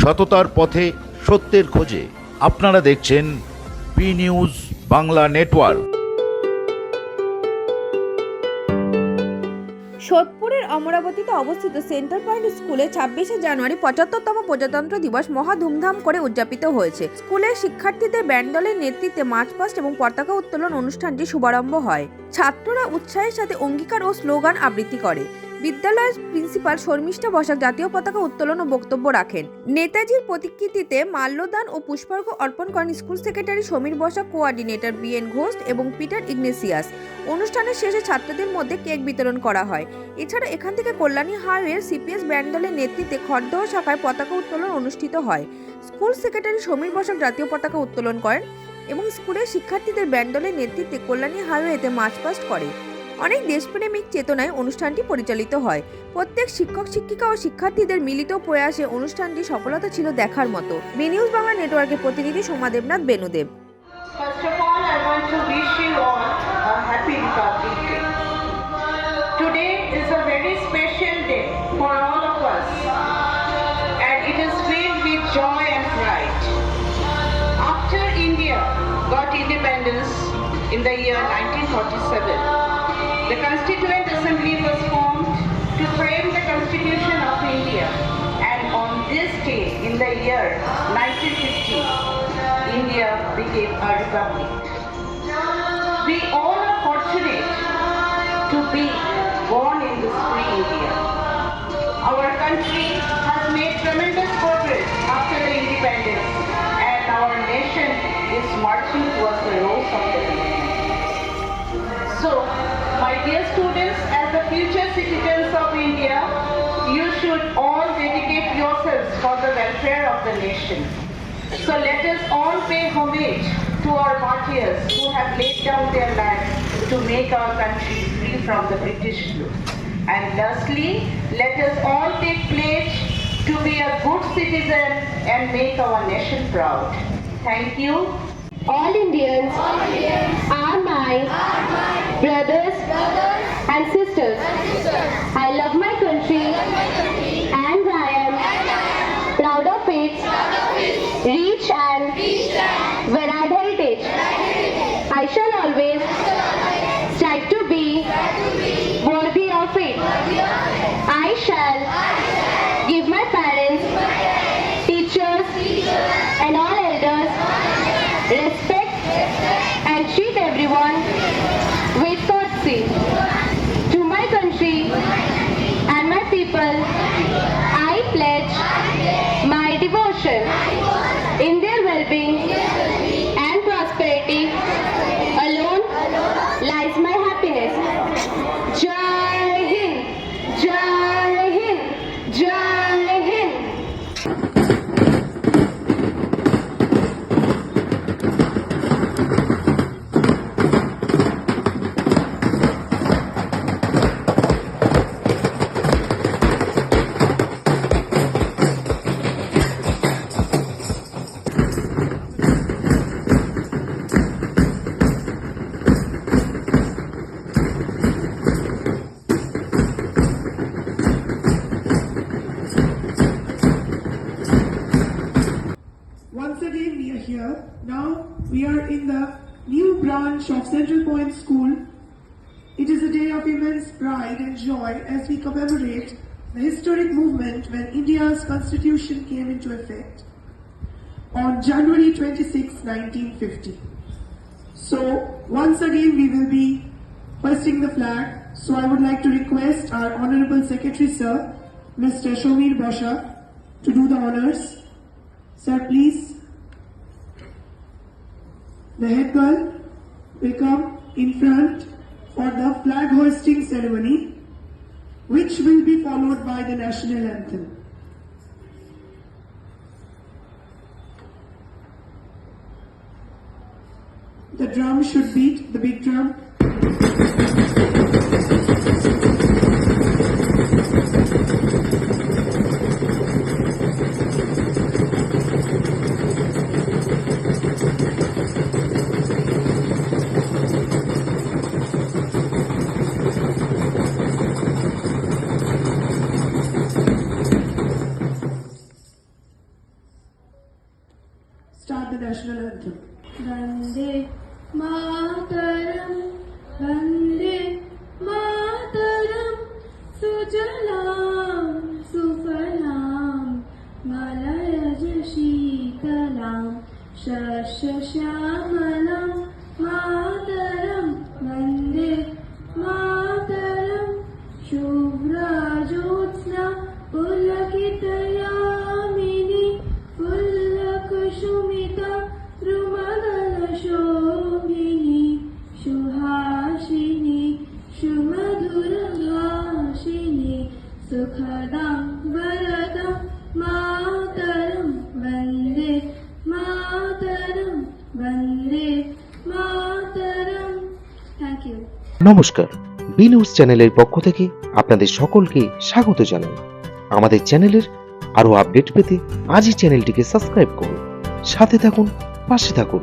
সততার পথে সত্যের খোঁজে। আপনারা দেখছেন পি নিউজ বাংলা নেটওয়ার্ক। সোদপুরের অমরাবতীতে অবস্থিত সেন্টার পয়েন্ট স্কুলে 26শে জানুয়ারি 75তম প্রজাতন্ত্র দিবস মহা ধুমধাম করে উদযাপিত হয়েছে। স্কুলের শিক্ষার্থীদের ব্যান্ড দলের নেতৃত্বে মার্চ পাস্ট এবং পতাকা উত্তোলন অনুষ্ঠানটি শুভারম্ভ হয়। ছাত্ররা উৎসাহের সাথে অঙ্গীকার ও স্লোগান আবৃত্তি করে। বিদ্যালয়ের প্রিন্সিপাল শর্মিষ্ঠা বসাক জাতীয় পতাকা উত্তোলন ও বক্তব্য রাখেন। নেতাজির প্রতিকৃতিতে মাল্যদান ও পুষ্পার্ঘ অর্পণ করেন school secretary Samir Basak, coordinator B N Ghosh এবং পিটার ইগনেসিয়াস। অনুষ্ঠানের শেষে ছাত্রদের মধ্যে কেক বিতরণ করা হয়। এছাড়া এখান থেকে কল্যাণী হাইওয়ের সিপিএস ব্যান্ড দলের নেতৃত্বে খড়দহ শাখায় পতাকা উত্তোলন অনুষ্ঠিত হয়। স্কুল সেক্রেটারি সমীর বসাক জাতীয় পতাকা উত্তোলন করেন এবং স্কুলের শিক্ষার্থীদের ব্যান্ড দলের নেতৃত্বে কল্যাণী হাইওয়েতে মার্চ পাস্ট করে। অনেক দেশপ্রেমিক চেতনায় অনুষ্ঠানটি পরিচালিত হয়। প্রত্যেক শিক্ষক শিক্ষিকা ও শিক্ষার্থীদের মিলিত প্রয়াসে অনুষ্ঠানটি সফলতা ছিল দেখার মতো। বি নিউজ বাংলা নেটওয়ার্কের প্রতিনিধি Soma Debnath Benudeb. First of all, I want to wish you all a happy Republic Day. Today is a very special day for all of us, and it is filled with joy and pride. After India got independence in the year 1947, the Constituent Assembly was formed to frame the Constitution of India, and on this day in the year 1950, India became a republic. We all are fortunate to be born in this free India. Our country has made tremendous progress after the independence, and our nation is marching towards the rose of development. So, my dear students, as the future citizens of India, you should all dedicate yourselves for the welfare of the nation. So let us all pay homage to our martyrs who have laid down their lives to make our country free from the British rule. And lastly, let us all take pledge to be a good citizen and make our nation proud. Thank you. All Indians are my brothers and sisters. I love my country and I am proud of its rich and varied heritage. I shall always strive to be worthy of it. I shall give my parents, teachers and all elders respect and treat everyone with courtesy. To my country and my people, I pledge my devotion. In their well-being and prosperity alone lies my happiness. Jai Hind, Jai Hind, Jai Hind. Once again we are here. Now we are in the new branch of Central Point School. It is a day of immense pride and joy as we commemorate the historic movement when India's constitution came into effect on January 26, 1950. So once again we will be hoisting the flag. So I would like to request our Honorable Secretary Sir, Mr. Somir Bossak, to do the honors. Sir, please. The head girl will come in front for the flag hoisting ceremony, which will be followed by the national anthem. The drum should beat, the big drum. you. নমস্কার, B news চ্যানেলের পক্ষ থেকে আপনাদের সকলকে স্বাগত জানাই। আমাদের চ্যানেলের আরো আপডেট পেতে আজই চ্যানেলটিকে সাবস্ক্রাইব করুন, সাথে থাকুন, পাশে থাকুন।